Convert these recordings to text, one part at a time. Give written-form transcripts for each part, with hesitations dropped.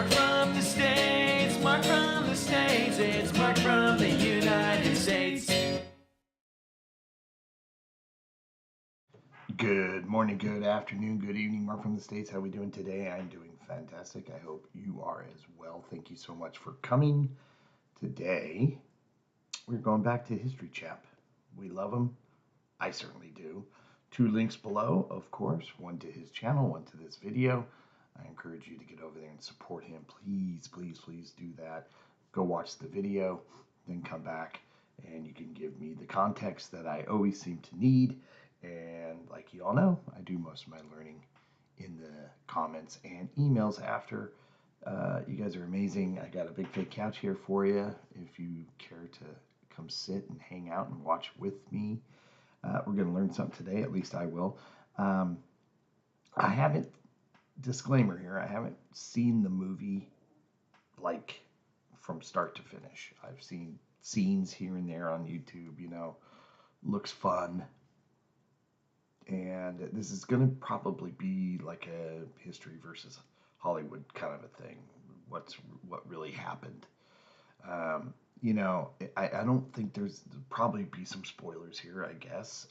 Mark from the States, Mark from the States, it's Mark from the United States. Good morning, good afternoon, good evening, Mark from the States. How are we doing today? I'm doing fantastic. I hope you are as well. Thank you so much for coming. Today, we're going back to History Chap. We love him. I certainly do. 2 links below, of course. One to his channel, one to this video. I encourage you to get over there and support him. Please, please, please do that. Go watch the video, then come back, and you can give me the context that I always seem to need. And like you all know, I do most of my learning in the comments and emails after. You guys are amazing. I got a big fake couch here for you if you care to come sit and hang out and watch with me. We're going to learn something today, at least I will. I haven't, disclaimer here, I haven't seen the movie like from start to finish. I've seen scenes here and there on YouTube, you know, looks fun. And this is going to probably be like a history versus Hollywood kind of a thing. What really happened. You know, I don't think there'll probably be some spoilers here, I guess.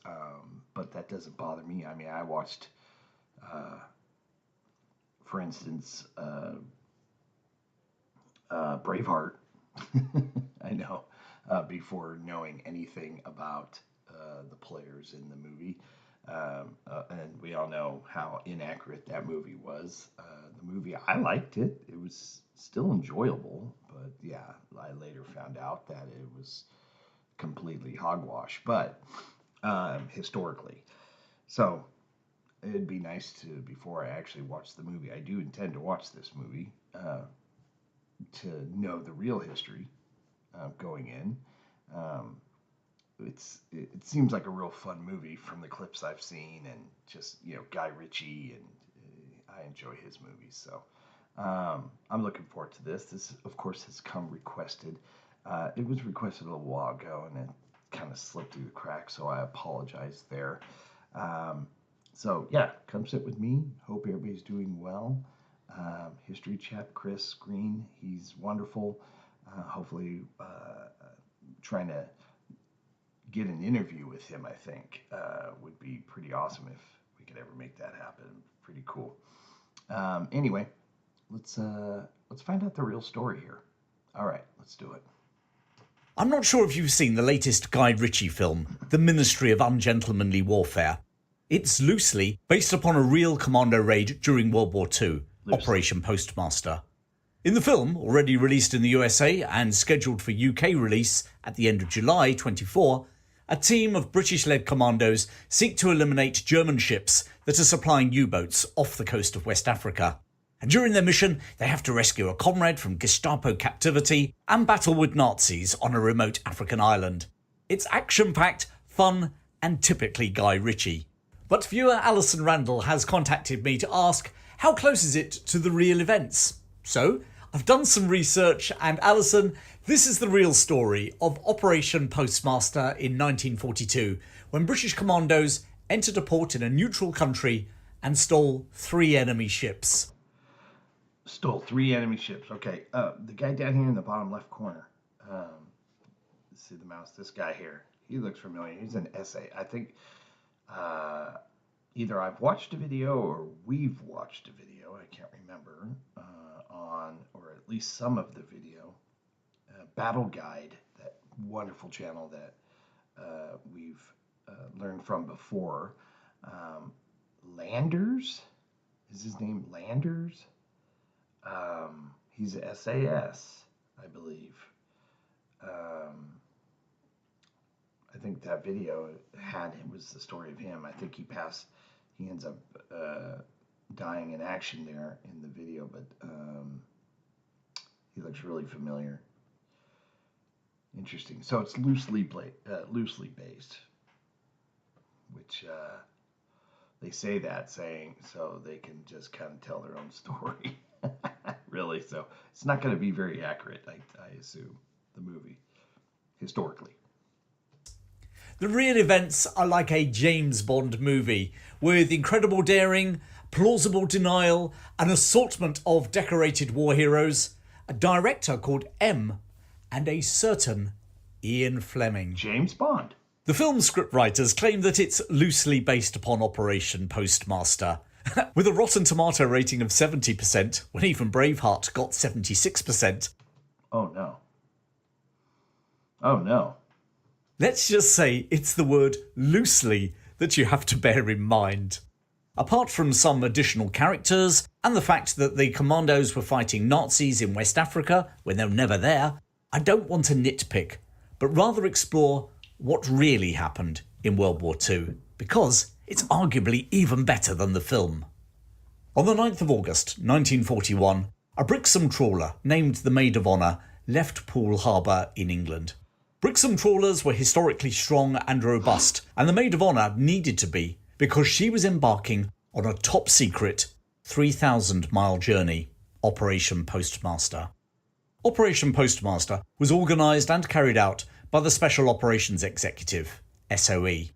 But that doesn't bother me. I mean, I watched, for instance, Braveheart. I know, before knowing anything about the players in the movie. And we all know how inaccurate that movie was. The movie, I liked it. It was still enjoyable, but yeah, I later found out that it was completely hogwash, but historically. So it'd be nice to, before I actually watch the movie, I do intend to watch this movie, to know the real history going in. It seems like a real fun movie from the clips I've seen, and just, you know, Guy Ritchie, and I enjoy his movies, so I'm looking forward to this. This, of course, has come requested. It was requested a little while ago, and it kind of slipped through the cracks, so I apologize there. So yeah, come sit with me. Hope everybody's doing well. History Chap Chris Green, he's wonderful. Hopefully, trying to get an interview with him, I think, would be pretty awesome if we could ever make that happen. Pretty cool. Anyway, let's find out the real story here. All right, let's do it. I'm not sure if you've seen the latest Guy Ritchie film, The Ministry of Ungentlemanly Warfare. It's loosely based upon a real commando raid during World War II, Operation Postmaster. In the film, already released in the USA and scheduled for UK release at the end of July 24, a team of British-led commandos seek to eliminate German ships that are supplying U-boats off the coast of West Africa. And during their mission, they have to rescue a comrade from Gestapo captivity and battle with Nazis on a remote African island. It's action-packed, fun, and typically Guy Ritchie. But viewer Alison Randall has contacted me to ask, how close is it to the real events? So, I've done some research, and Alison, this is the real story of Operation Postmaster in 1942, when British commandos entered a port in a neutral country and stole 3 enemy ships. Stole 3 enemy ships. Okay, the guy down here in the bottom left corner. Let's see the mouse. This guy here. He looks familiar. He's an essay. I think either I've watched a video or we've watched a video. I can't remember. On, or at least some of the video, Battle Guide, that wonderful channel that we've learned from before. Landers? Is his name Landers? He's a SAS, I believe. I think that video was the story of him. I think he ends up dying in action there in the video, but he looks really familiar. Interesting. So it's loosely based, which they say that saying so they can just kind of tell their own story. Really, so it's not going to be very accurate, I assume, the movie, historically. The real events are like a James Bond movie, with incredible daring, plausible denial, an assortment of decorated war heroes, a director called M, and a certain Ian Fleming. James Bond. The film's scriptwriters claim that it's loosely based upon Operation Postmaster, with a Rotten Tomato rating of 70%, when even Braveheart got 76%. Oh no. Oh no. Let's just say it's the word loosely that you have to bear in mind. Apart from some additional characters, and the fact that the commandos were fighting Nazis in West Africa when they were never there, I don't want to nitpick, but rather explore what really happened in World War II, because it's arguably even better than the film. On the 9th of August 1941, a Brixham trawler named the Maid of Honour left Poole Harbour in England. Brixham trawlers were historically strong and robust, and the Maid of Honour needed to be, because she was embarking on a top-secret 3,000-mile journey, Operation Postmaster. Operation Postmaster was organised and carried out by the Special Operations Executive, SOE.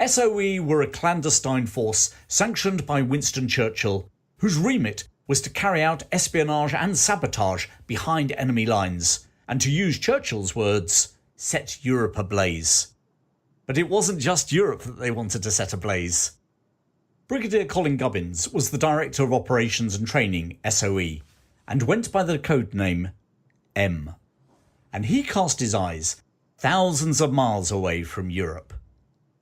SOE were a clandestine force sanctioned by Winston Churchill, whose remit was to carry out espionage and sabotage behind enemy lines, and to use Churchill's words, set Europe ablaze. But it wasn't just Europe that they wanted to set ablaze. Brigadier Colin Gubbins was the Director of Operations and Training, SOE, and went by the code name M. And he cast his eyes thousands of miles away from Europe.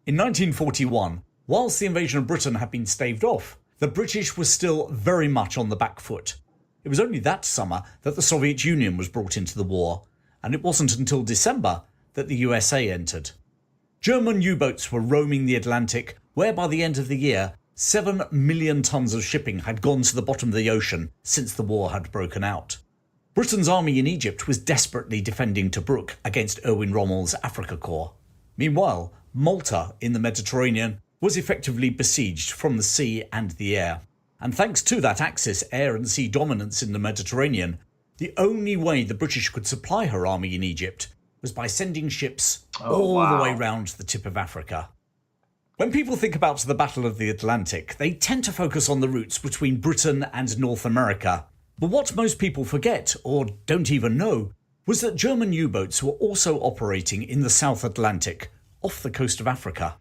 In 1941, whilst the invasion of Britain had been staved off, the British were still very much on the back foot. It was only that summer that the Soviet Union was brought into the war, and it wasn't until December that the USA entered. German U-boats were roaming the Atlantic, where by the end of the year, 7 million tonnes of shipping had gone to the bottom of the ocean since the war had broken out. Britain's army in Egypt was desperately defending Tobruk against Erwin Rommel's Afrika Korps. Meanwhile, Malta in the Mediterranean was effectively besieged from the sea and the air. And thanks to that Axis air and sea dominance in the Mediterranean, the only way the British could supply her army in Egypt was by sending ships all the way round the tip of Africa. When people think about the Battle of the Atlantic, they tend to focus on the routes between Britain and North America. But what most people forget, or don't even know, was that German U-boats were also operating in the South Atlantic, off the coast of Africa.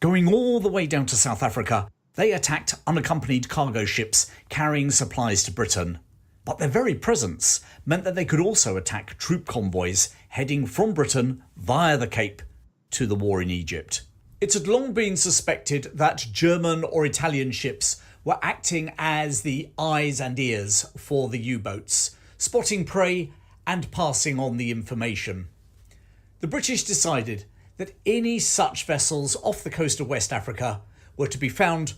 Going all the way down to South Africa, they attacked unaccompanied cargo ships carrying supplies to Britain. But their very presence meant that they could also attack troop convoys heading from Britain via the Cape to the war in Egypt. It had long been suspected that German or Italian ships were acting as the eyes and ears for the U-boats, spotting prey and passing on the information. The British decided that any such vessels off the coast of West Africa were to be found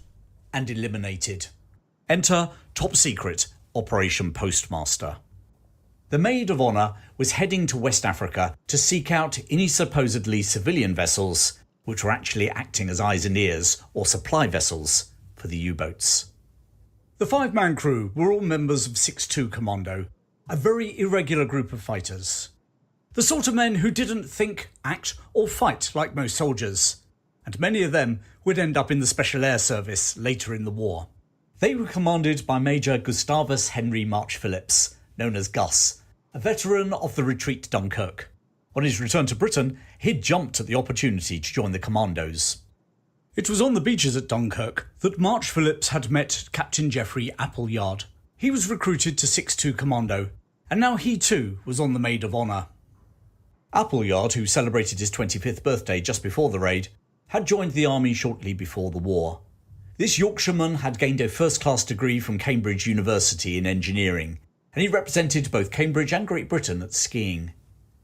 and eliminated. Enter top secret Operation Postmaster. The Maid of Honour was heading to West Africa to seek out any supposedly civilian vessels which were actually acting as eyes and ears or supply vessels for the U-boats. The 5-man crew were all members of 6-2 Commando, a very irregular group of fighters. The sort of men who didn't think, act or fight like most soldiers, and many of them would end up in the Special Air Service later in the war. They were commanded by Major Gustavus Henry March Phillips, known as Gus, a veteran of the retreat to Dunkirk. On his return to Britain, he'd jumped at the opportunity to join the commandos. It was on the beaches at Dunkirk that March Phillips had met Captain Geoffrey Appleyard. He was recruited to 6-2 Commando, and now he too was on the Maid of Honour. Appleyard, who celebrated his 25th birthday just before the raid, had joined the army shortly before the war. This Yorkshireman had gained a first-class degree from Cambridge University in engineering, and he represented both Cambridge and Great Britain at skiing.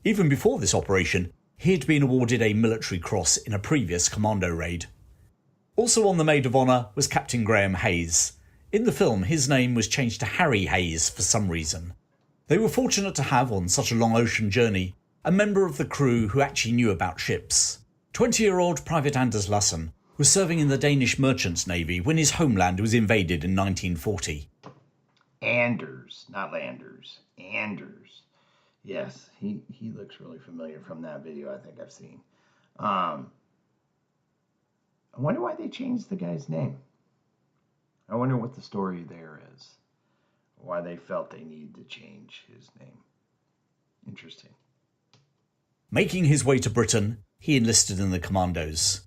Even before this operation, he had been awarded a military cross in a previous commando raid. Also on the Maid of Honour was Captain Graham Hayes. In the film, his name was changed to Harry Hayes for some reason. They were fortunate to have, on such a long ocean journey, a member of the crew who actually knew about ships. 20-year-old Private Anders Lassen was serving in the Danish Merchant Navy when his homeland was invaded in 1940. Anders, not Landers. Anders. Yes, he looks really familiar from that video I think I've seen. I wonder why they changed the guy's name. I wonder what the story there is. Why they felt they needed to change his name. Interesting. Making his way to Britain, he enlisted in the commandos.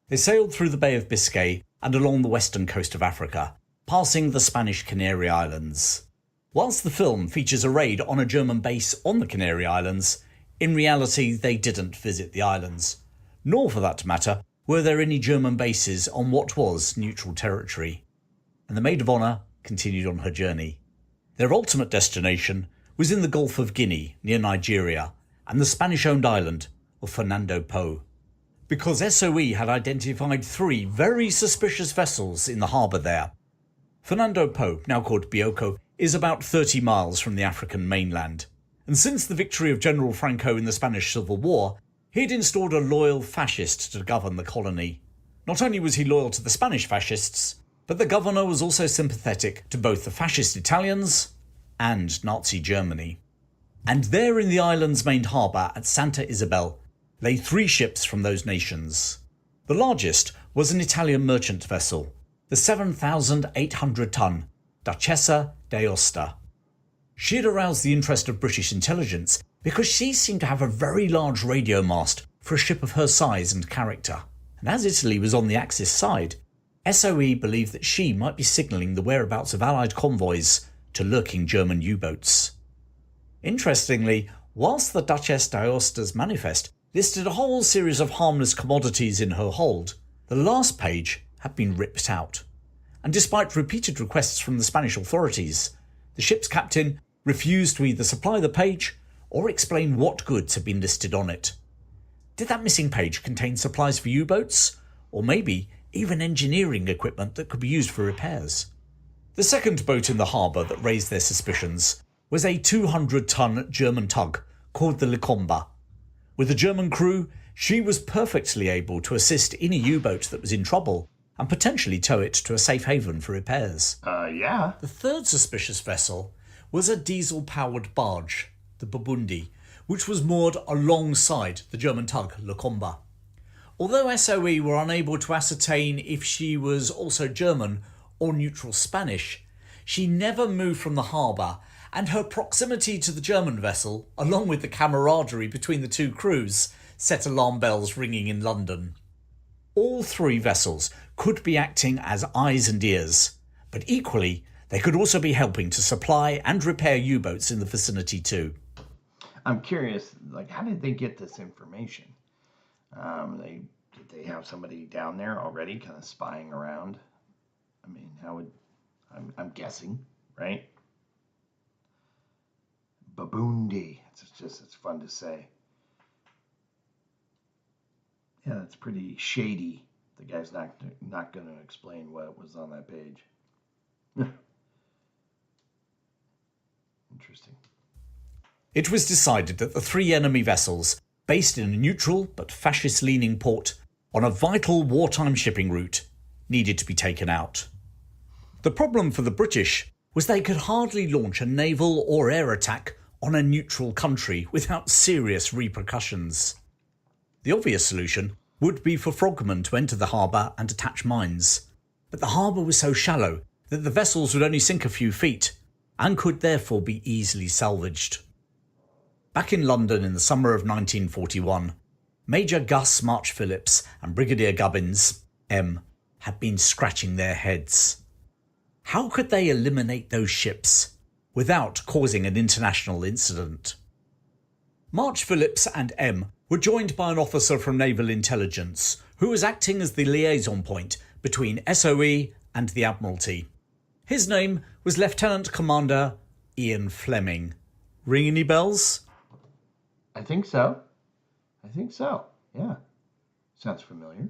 They sailed through the Bay of Biscay and along the western coast of Africa, passing the Spanish Canary Islands. Whilst the film features a raid on a German base on the Canary Islands, in reality they didn't visit the islands, nor for that matter were there any German bases on what was neutral territory. And the Maid of Honour continued on her journey. Their ultimate destination was in the Gulf of Guinea near Nigeria and the Spanish-owned island of Fernando Po. Because SOE had identified 3 very suspicious vessels in the harbour there. Fernando Po, now called Bioko, is about 30 miles from the African mainland. And since the victory of General Franco in the Spanish Civil War, he'd installed a loyal fascist to govern the colony. Not only was he loyal to the Spanish fascists, but the governor was also sympathetic to both the fascist Italians and Nazi Germany. And there in the island's main harbour at Santa Isabel lay 3 ships from those nations. The largest was an Italian merchant vessel, the 7,800-ton Duchessa d'Aosta. She had aroused the interest of British intelligence because she seemed to have a very large radio mast for a ship of her size and character. And as Italy was on the Axis side, SOE believed that she might be signalling the whereabouts of Allied convoys to lurking German U-boats. Interestingly, whilst the Duchess d'Aosta's manifest listed a whole series of harmless commodities in her hold, the last page had been ripped out. And despite repeated requests from the Spanish authorities, the ship's captain refused to either supply the page or explain what goods had been listed on it. Did that missing page contain supplies for U-boats? Or maybe even engineering equipment that could be used for repairs? The second boat in the harbour that raised their suspicions was a 200-ton German tug called the Likomba. With a German crew, she was perfectly able to assist any U-boat that was in trouble and potentially tow it to a safe haven for repairs. Yeah. The third suspicious vessel was a diesel-powered barge, the Babundi, which was moored alongside the German tug Likomba. Although SOE were unable to ascertain if she was also German or neutral Spanish, she never moved from the harbour, and her proximity to the German vessel, along with the camaraderie between the 2 crews, set alarm bells ringing in London. All 3 vessels could be acting as eyes and ears, but equally they could also be helping to supply and repair U-boats in the vicinity too. I'm curious, how did they get this information? Did they have somebody down there already kind of spying around? I mean, I'm guessing, right? Babundi. It's fun to say. Yeah, that's pretty shady. The guy's not going to explain what was on that page. Interesting. It was decided that the 3 enemy vessels, based in a neutral but fascist-leaning port on a vital wartime shipping route, needed to be taken out. The problem for the British was they could hardly launch a naval or air attack on a neutral country without serious repercussions. The obvious solution would be for frogmen to enter the harbour and attach mines, but the harbour was so shallow that the vessels would only sink a few feet and could therefore be easily salvaged. Back in London in the summer of 1941, Major Gus March Phillips and Brigadier Gubbins, M, had been scratching their heads. How could they eliminate those ships without causing an international incident? March Phillips and M were joined by an officer from Naval Intelligence who was acting as the liaison point between SOE and the Admiralty. His name was Lieutenant Commander Ian Fleming. Ring any bells? I think so. Yeah. Sounds familiar.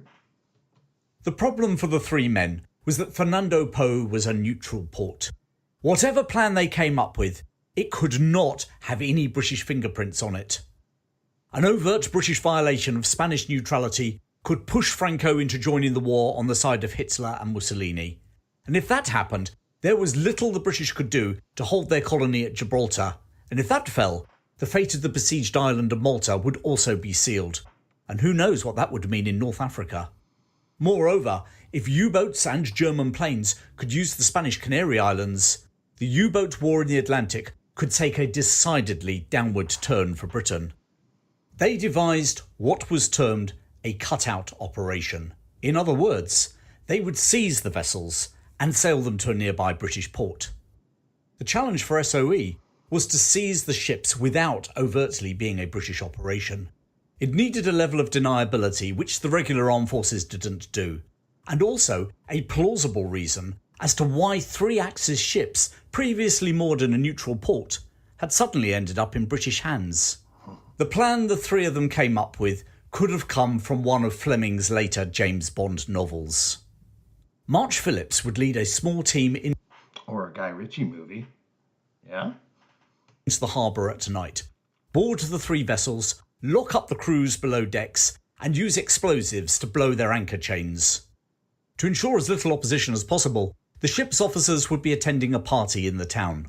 The problem for the 3 men was that Fernando Po was a neutral port. Whatever plan they came up with, it could not have any British fingerprints on it. An overt British violation of Spanish neutrality could push Franco into joining the war on the side of Hitler and Mussolini. And if that happened, there was little the British could do to hold their colony at Gibraltar. And if that fell, the fate of the besieged island of Malta would also be sealed. And who knows what that would mean in North Africa. Moreover, if U-boats and German planes could use the Spanish Canary Islands, the U-boat war in the Atlantic could take a decidedly downward turn for Britain. They devised what was termed a cutout operation. In other words, they would seize the vessels and sail them to a nearby British port. The challenge for SOE was to seize the ships without overtly being a British operation. It needed a level of deniability which the regular armed forces didn't do, and also a plausible reason as to why 3 Axis ships previously moored in a neutral port had suddenly ended up in British hands. The plan the 3 of them came up with could have come from one of Fleming's later James Bond novels. March Phillips would lead a small team into Or a Guy Ritchie movie. Yeah? the harbour at night, board the 3 vessels, lock up the crews below decks, and use explosives to blow their anchor chains. To ensure as little opposition as possible, the ship's officers would be attending a party in the town.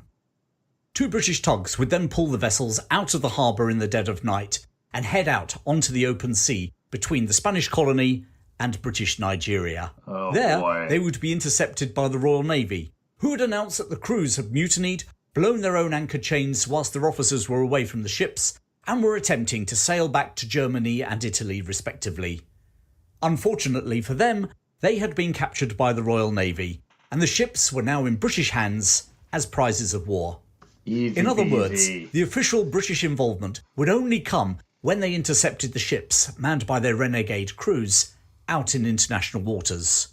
2 British tugs would then pull the vessels out of the harbour in the dead of night and head out onto the open sea between the Spanish colony and British Nigeria. Oh, there, boy. they would be intercepted by the Royal Navy, who would announce that the crews had mutinied, blown their own anchor chains whilst their officers were away from the ships, and were attempting to sail back to Germany and Italy respectively. Unfortunately for them, they had been captured by the Royal Navy, and the ships were now in British hands as prizes of war. Easy In other peasy. words, the official British involvement would only come when they intercepted the ships, manned by their renegade crews, out in international waters.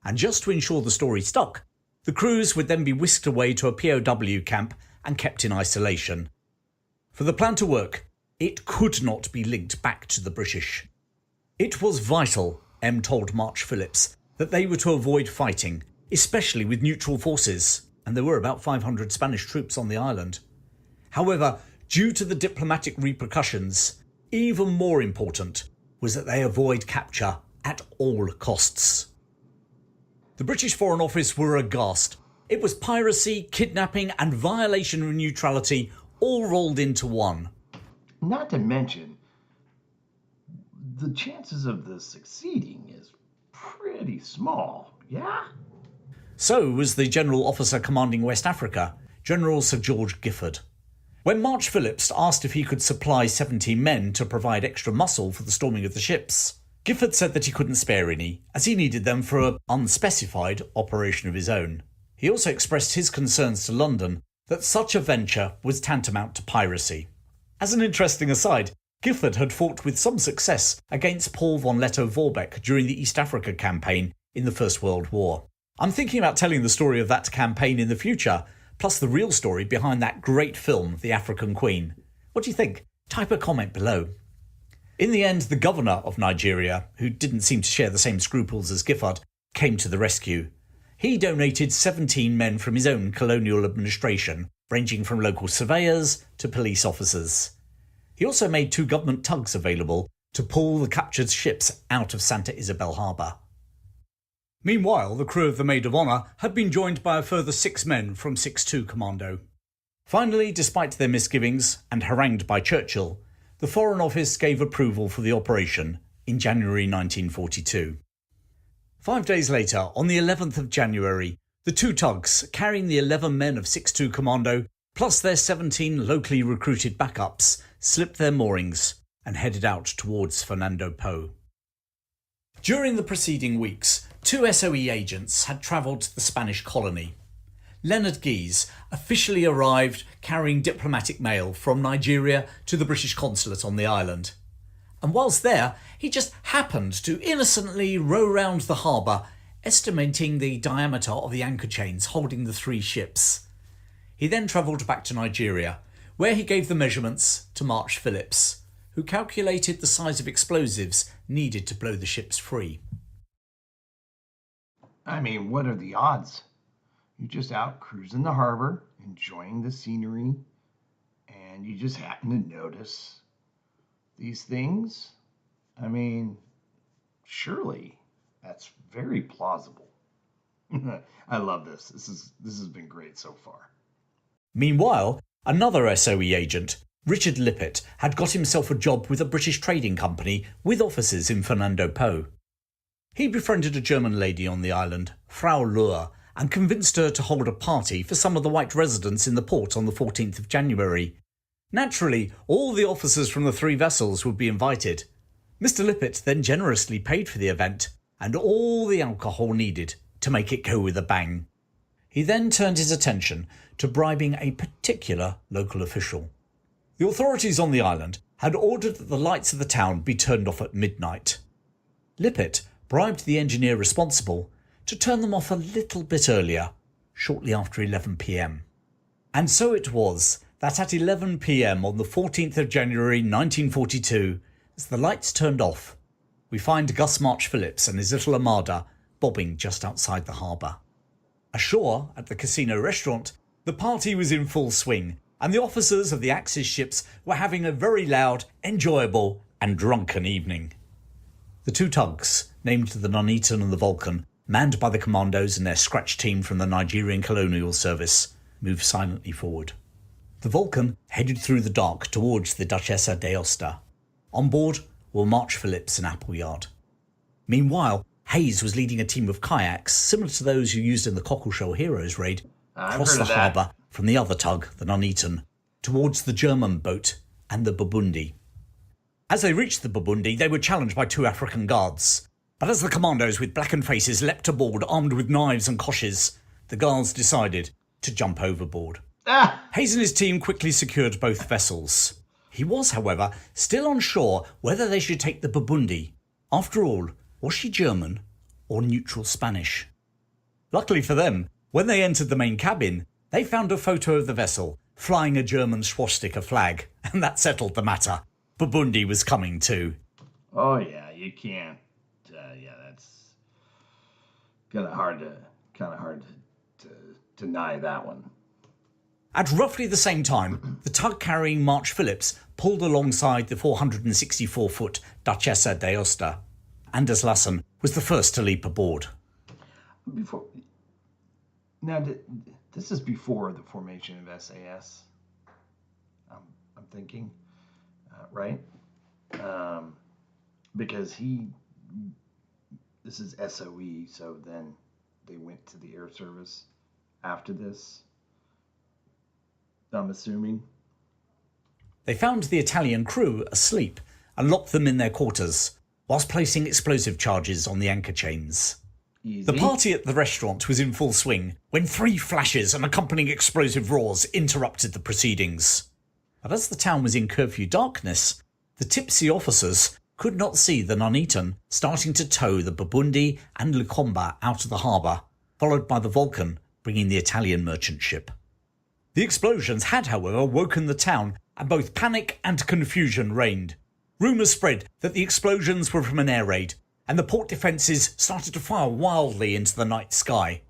And just to ensure the story stuck, the crews would then be whisked away to a POW camp and kept in isolation. For the plan to work, it could not be linked back to the British. It was vital, M told March Phillips, that they were to avoid fighting, especially with neutral forces, and there were about 500 Spanish troops on the island. However, due to the diplomatic repercussions, even more important was that they avoid capture at all costs. The British Foreign Office were aghast. It was piracy, kidnapping and violation of neutrality all rolled into one. Not to mention, the chances of this succeeding is pretty small, yeah? So was the General Officer commanding West Africa, General Sir George Giffard. When March Phillips asked if he could supply 17 men to provide extra muscle for the storming of the ships, Giffard said that he couldn't spare any, as he needed them for an unspecified operation of his own. He also expressed his concerns to London that such a venture was tantamount to piracy. As an interesting aside, Giffard had fought with some success against Paul von Lettow-Vorbeck during the East Africa campaign in the First World War. I'm thinking about telling the story of that campaign in the future, plus the real story behind that great film, The African Queen. What do you think? Type a comment below. In the end, the governor of Nigeria, who didn't seem to share the same scruples as Giffard, came to the rescue. He donated 17 men from his own colonial administration, ranging from local surveyors to police officers. He also made 2 government tugs available to pull the captured ships out of Santa Isabel Harbour. Meanwhile, the crew of the Maid of Honour had been joined by a further 6 men from 6-2 Commando. Finally, despite their misgivings and harangued by Churchill, the Foreign Office gave approval for the operation in January 1942. 5 days later, on the 11th of January, the 2 tugs, carrying the 11 men of 6-2 Commando, plus their 17 locally recruited backups, slipped their moorings and headed out towards Fernando Po. During the preceding weeks, 2 SOE agents had travelled to the Spanish colony. Leonard Guise officially arrived carrying diplomatic mail from Nigeria to the British consulate on the island. And whilst there, he just happened to innocently row round the harbour, estimating the diameter of the anchor chains holding the 3 ships. He then travelled back to Nigeria, where he gave the measurements to March Phillips, who calculated the size of explosives needed to blow the ships free. I mean, what are the odds? You're just out cruising the harbor, enjoying the scenery, and you just happen to notice these things? I mean, surely that's very plausible. I love this. This has been great so far. Meanwhile, another SOE agent, Richard Lippett, had got himself a job with a British trading company with offices in Fernando Po. He befriended a German lady on the island, Frau Löhr, and convinced her to hold a party for some of the white residents in the port on the 14th of January. Naturally, all the officers from the 3 vessels would be invited. Mr. Lippett then generously paid for the event and all the alcohol needed to make it go with a bang. He then turned his attention to bribing a particular local official. The authorities on the island had ordered that the lights of the town be turned off at midnight. Lippett bribed the engineer responsible to turn them off a little bit earlier, shortly after 11 p.m. And so it was that at 11 p.m. on the 14th of January 1942, as the lights turned off, we find Gus March Phillips and his little armada bobbing just outside the harbour. Ashore at the casino restaurant, the party was in full swing, and the officers of the Axis ships were having a very loud, enjoyable and drunken evening. The 2 tugs, named the Nuneaton and the Vulcan, manned by the commandos and their scratch team from the Nigerian Colonial Service, moved silently forward. The Vulcan headed through the dark towards the Duchessa d'Aosta. On board were March Phillips and Appleyard. Meanwhile, Hayes was leading a team of kayaks similar to those you used in the Cockleshell Heroes raid, across the harbour from the other tug, the Nuneaton, towards the German boat and the Babundi. As they reached the Babundi, they were challenged by 2 African guards. But as the commandos with blackened faces leapt aboard armed with knives and koshes, the guards decided to jump overboard. Hayes and his team quickly secured both vessels. He was, however, still unsure whether they should take the Babundi. After all, was she German or neutral Spanish? Luckily for them, when they entered the main cabin, they found a photo of the vessel flying a German swastika flag, and that settled the matter. Babundi was coming too. Oh yeah, you can't. That's kind of hard to deny that one. At roughly the same time, the tug carrying March Phillips pulled alongside the 464-foot Duchessa d'Aosta. Anders Lassen was the first to leap aboard. This is before the formation of SAS. I'm thinking, right? Because this is SOE, so then they went to the air service after this, I'm assuming. They found the Italian crew asleep and locked them in their quarters, whilst placing explosive charges on the anchor chains. Easy. The party at the restaurant was in full swing when 3 flashes and accompanying explosive roars interrupted the proceedings. But as the town was in curfew darkness, the tipsy officers could not see the Nuneaton starting to tow the Babundi and Lucomba out of the harbour, followed by the Vulcan bringing the Italian merchant ship. The explosions had, however, woken the town, and both panic and confusion reigned. Rumours spread that the explosions were from an air raid, and the port defences started to fire wildly into the night sky.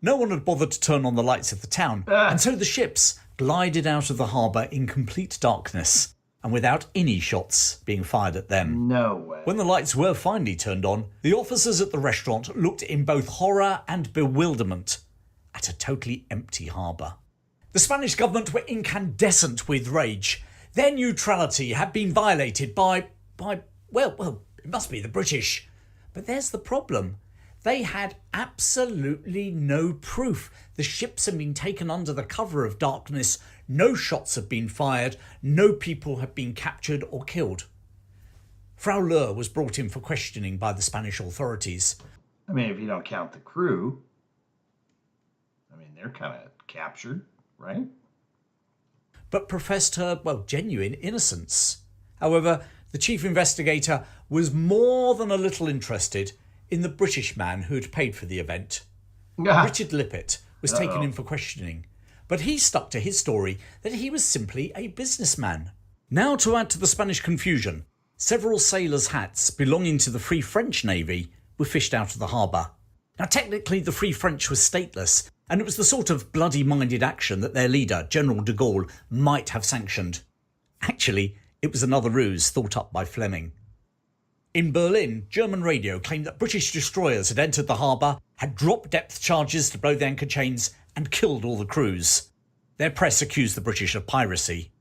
No one had bothered to turn on the lights of the town, and so the ships glided out of the harbour in complete darkness, and without any shots being fired at them. No way. When the lights were finally turned on, the officers at the restaurant looked in both horror and bewilderment at a totally empty harbour. The Spanish government were incandescent with rage. Their neutrality had been violated by well, it must be the British. But there's the problem. They had absolutely no proof. The ships had been taken under the cover of darkness. No shots had been fired. No people had been captured or killed. Frau Löhr was brought in for questioning by the Spanish authorities. I mean, if you don't count the crew, they're kind of captured, right? But professed her, genuine innocence. However, the chief investigator was more than a little interested in the British man who had paid for the event. Richard Lippett was taken in for questioning, but he stuck to his story that he was simply a businessman. Now, to add to the Spanish confusion, several sailors' hats belonging to the Free French Navy were fished out of the harbour. Now, technically, the Free French was stateless, and it was the sort of bloody-minded action that their leader, General de Gaulle, might have sanctioned. Actually, it was another ruse thought up by Fleming. In Berlin, German radio claimed that British destroyers had entered the harbour, had dropped depth charges to blow the anchor chains, and killed all the crews. Their press accused the British of piracy.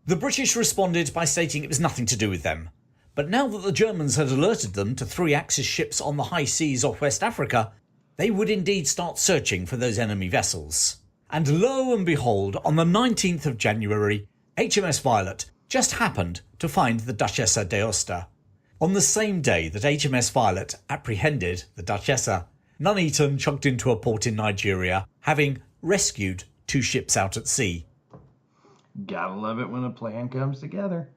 The British responded by stating it was nothing to do with them. But now that the Germans had alerted them to 3 Axis ships on the high seas off West Africa, they would indeed start searching for those enemy vessels. And lo and behold, on the 19th of January, HMS Violet just happened to find the Duchessa d'Aosta. On the same day that HMS Violet apprehended the Duchessa, Nuneaton chugged into a port in Nigeria, having rescued 2 ships out at sea. Gotta love it when a plan comes together.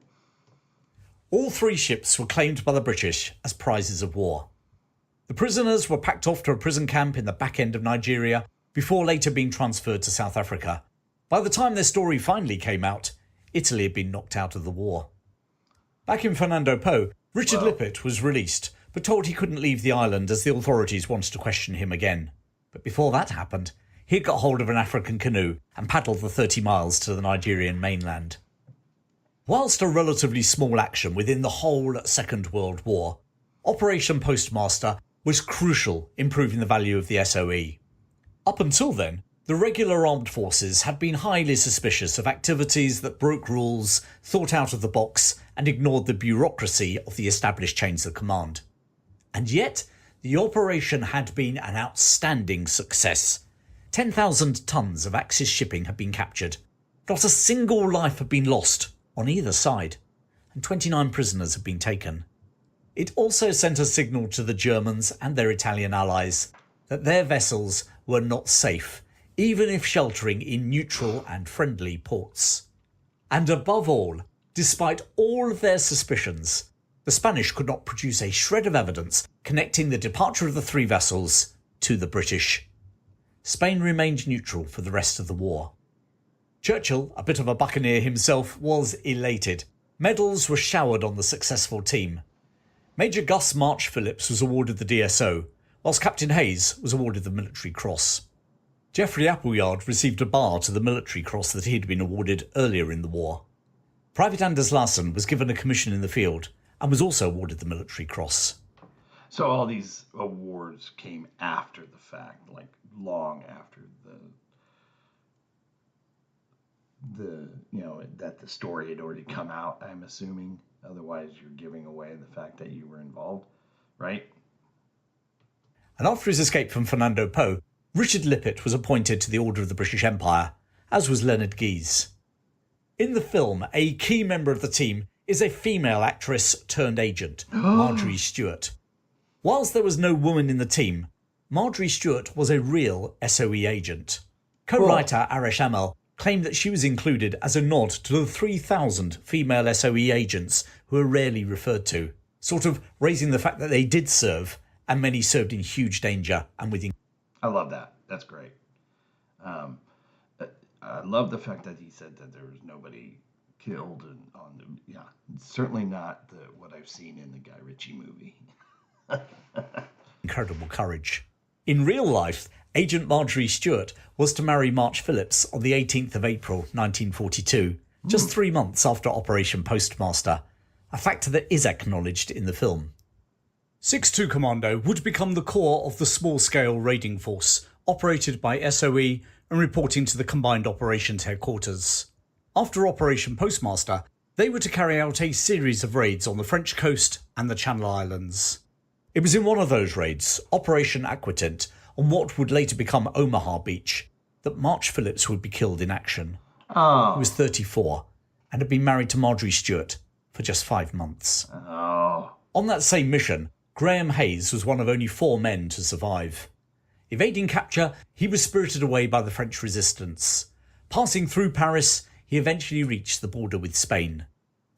All 3 ships were claimed by the British as prizes of war. The prisoners were packed off to a prison camp in the back end of Nigeria before later being transferred to South Africa. By the time their story finally came out, Italy had been knocked out of the war. Back in Fernando Po, Richard Lippett was released, but told he couldn't leave the island as the authorities wanted to question him again. But before that happened, he'd got hold of an African canoe and paddled the 30 miles to the Nigerian mainland. Whilst a relatively small action within the whole Second World War, Operation Postmaster was crucial in proving the value of the SOE. Up until then, the regular armed forces had been highly suspicious of activities that broke rules, thought out of the box, and ignored the bureaucracy of the established chains of command. And yet, the operation had been an outstanding success. 10,000 tons of Axis shipping had been captured. Not a single life had been lost on either side, and 29 prisoners had been taken. It also sent a signal to the Germans and their Italian allies that their vessels were not safe, even if sheltering in neutral and friendly ports. And above all, despite all of their suspicions, the Spanish could not produce a shred of evidence connecting the departure of the 3 vessels to the British. Spain remained neutral for the rest of the war. Churchill, a bit of a buccaneer himself, was elated. Medals were showered on the successful team. Major Gus March Phillips was awarded the DSO, whilst Captain Hayes was awarded the Military Cross. Geoffrey Appleyard received a bar to the Military Cross that he had been awarded earlier in the war. Private Anders Larsen was given a commission in the field and was also awarded the Military Cross. So all these awards came after the fact, like long after that the story had already come out, I'm assuming. Otherwise, you're giving away the fact that you were involved, right? And after his escape from Fernando Po, Richard Lippett was appointed to the Order of the British Empire, as was Leonard Guise. In the film, a key member of the team is a female actress turned agent, Marjorie Stewart. Whilst there was no woman in the team, Marjorie Stewart was a real SOE agent. Co-writer Arash Amel claimed that she was included as a nod to the 3,000 female SOE agents who are rarely referred to, sort of raising the fact that they did serve, and many served in huge danger and with. I love that. That's great. I love the fact that he said that there was nobody killed certainly not what I've seen in the Guy Ritchie movie. Incredible courage. In real life, Agent Marjorie Stewart was to marry March Phillips on the 18th of April 1942, just 3 months after Operation Postmaster, a factor that is acknowledged in the film. 6-2 Commando would become the core of the small-scale raiding force, operated by SOE and reporting to the Combined Operations Headquarters. After Operation Postmaster, they were to carry out a series of raids on the French coast and the Channel Islands. It was in one of those raids, Operation Aquatint, on what would later become Omaha Beach, that March Phillips would be killed in action. He was 34 and had been married to Marjorie Stewart for just 5 months. On that same mission, Graham Hayes was one of only 4 men to survive. Evading capture, he was spirited away by the French resistance. Passing through Paris, he eventually reached the border with Spain.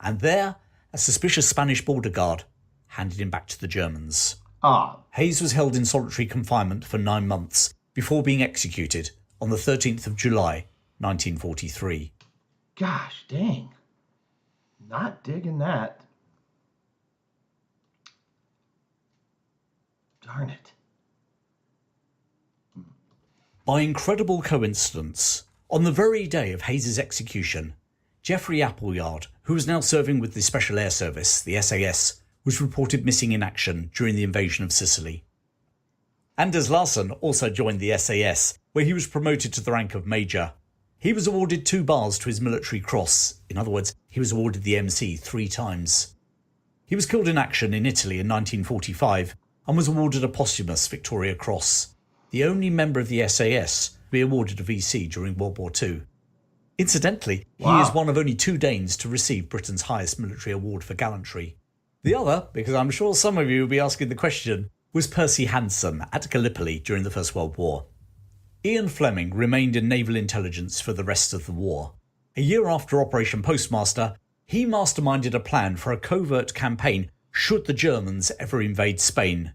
And there, a suspicious Spanish border guard handed him back to the Germans. Hayes was held in solitary confinement for 9 months before being executed on the 13th of July, 1943. Gosh dang. Not digging that. Darn it. By incredible coincidence, on the very day of Hayes' execution, Geoffrey Appleyard, who was now serving with the Special Air Service, the SAS, was reported missing in action during the invasion of Sicily. Anders Larsen also joined the SAS, where he was promoted to the rank of Major. He was awarded 2 bars to his Military Cross. In other words, he was awarded the MC 3 times. He He was killed in action in Italy in 1945 and was awarded a posthumous Victoria Cross, the only member of the SAS to be awarded a VC during World War II. Incidentally, he is one of only 2 Danes to receive Britain's highest military award for gallantry. The other, because I'm sure some of you will be asking the question, was Percy Hanson at Gallipoli during the First World War. Ian Fleming remained in naval intelligence for the rest of the war. A year after Operation Postmaster, he masterminded a plan for a covert campaign should the Germans ever invade Spain.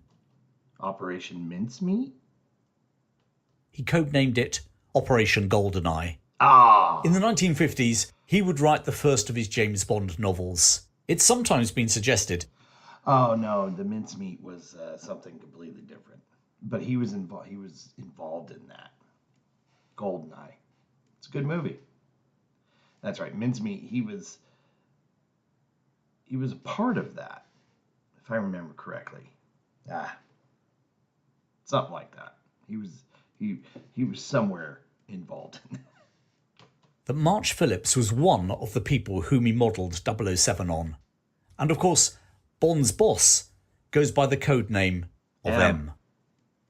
Operation Mincemeat? He codenamed it Operation GoldenEye. Ah! In the 1950s, he would write the first of his James Bond novels. It's sometimes been suggested. Oh no, the mincemeat was something completely different. But he was involved. He was involved in that. GoldenEye. It's a good movie. That's right, mincemeat. He was a part of that, if I remember correctly. Something like that. He was somewhere involved in that. That March Phillips was one of the people whom he modelled 007 on. And of course, Bond's boss goes by the code name of M.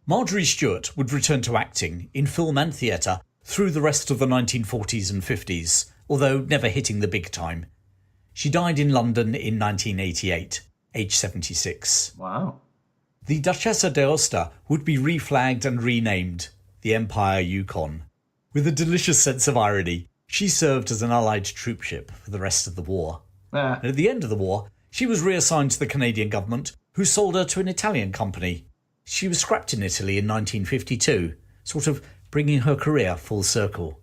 Marjorie Stewart would return to acting in film and theatre through the rest of the 1940s and 50s, although never hitting the big time. She died in London in 1988, aged 76. Wow. The Duchessa d'Aosta would be reflagged and renamed the Empire Yukon. With a delicious sense of irony, she served as an Allied troopship for the rest of the war. And at the end of the war, she was reassigned to the Canadian government, who sold her to an Italian company. She was scrapped in Italy in 1952, sort of bringing her career full circle.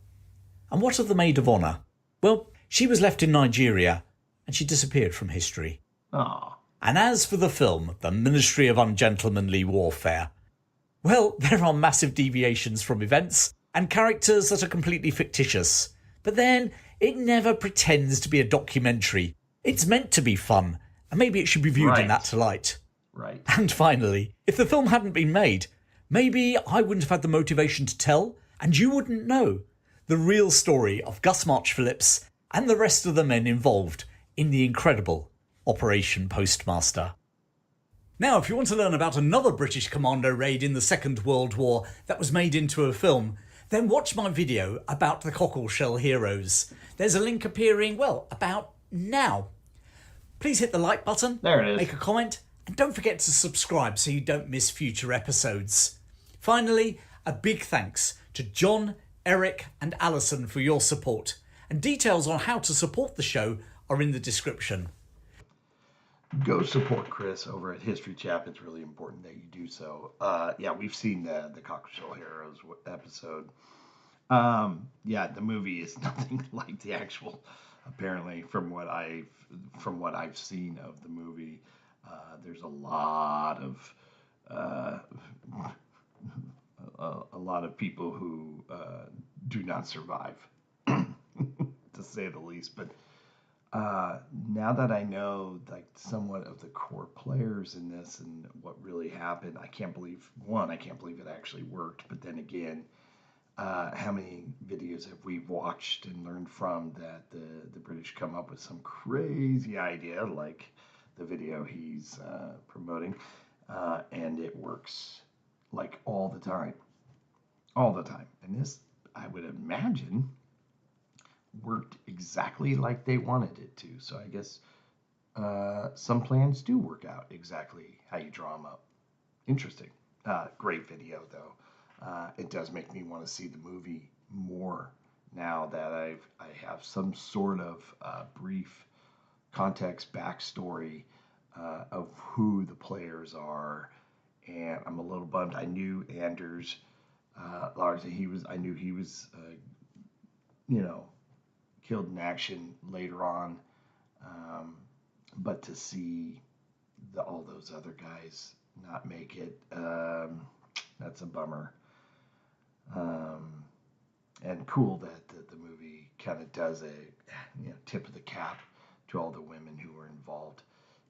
And what of the Maid of Honour? Well, she was left in Nigeria, and she disappeared from history. Ah. And as for the film, The Ministry of Ungentlemanly Warfare, well, there are massive deviations from events and characters that are completely fictitious. But then, it never pretends to be a documentary. It's meant to be fun, and maybe it should be viewed in that light. Right. And finally, if the film hadn't been made, maybe I wouldn't have had the motivation to tell, and you wouldn't know, the real story of Gus March Phillips and the rest of the men involved in the incredible Operation Postmaster. Now, if you want to learn about another British commando raid in the Second World War that was made into a film, then watch my video about the Cockleshell Heroes. There's a link appearing, well, about now. Please hit the like button, there it is. Make a comment, and don't forget to subscribe so you don't miss future episodes. Finally, a big thanks to John, Eric and Alison for your support, and details on how to support the show are in the description. Go support Chris over at History Chap. It's really important that you do so. Yeah, we've seen the Cockleshell Heroes episode. Yeah, the movie is nothing like the actual. Apparently, from what I've seen of the movie, there's a lot of people who do not survive, to say the least. But now that I know like somewhat of the core players in this and what really happened, I can't believe it actually worked. But then again, how many videos have we watched and learned from that the British come up with some crazy idea like the video he's promoting, and it works like all the time. And this, I would imagine, worked exactly like they wanted it to. So I guess some plans do work out exactly how you draw them up. Interesting. Great video, though. It does make me want to see the movie more now that I have some sort of brief context backstory of who the players are. And I'm a little bummed. I knew Anders largely. I knew he was killed in action later on, but to see all those other guys not make it, that's a bummer. And cool that the movie kind of does a tip of the cap to all the women who were involved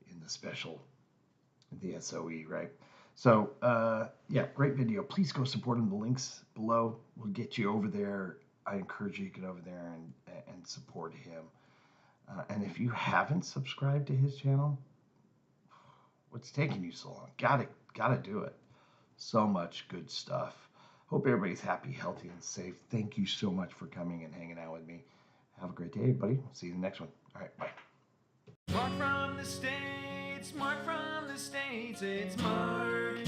in the SOE, right? So yeah, great video. Please go support him. The links below will get you over there. I encourage you to get over there and support him. And if you haven't subscribed to his channel, What's taking you so long? Gotta do it. So much good stuff. Hope everybody's happy, healthy, and safe. Thank you so much for coming and hanging out with me. Have a great day, everybody. See you in the next one. All right, bye. Mark from the States, Mark from the States, it's Mark.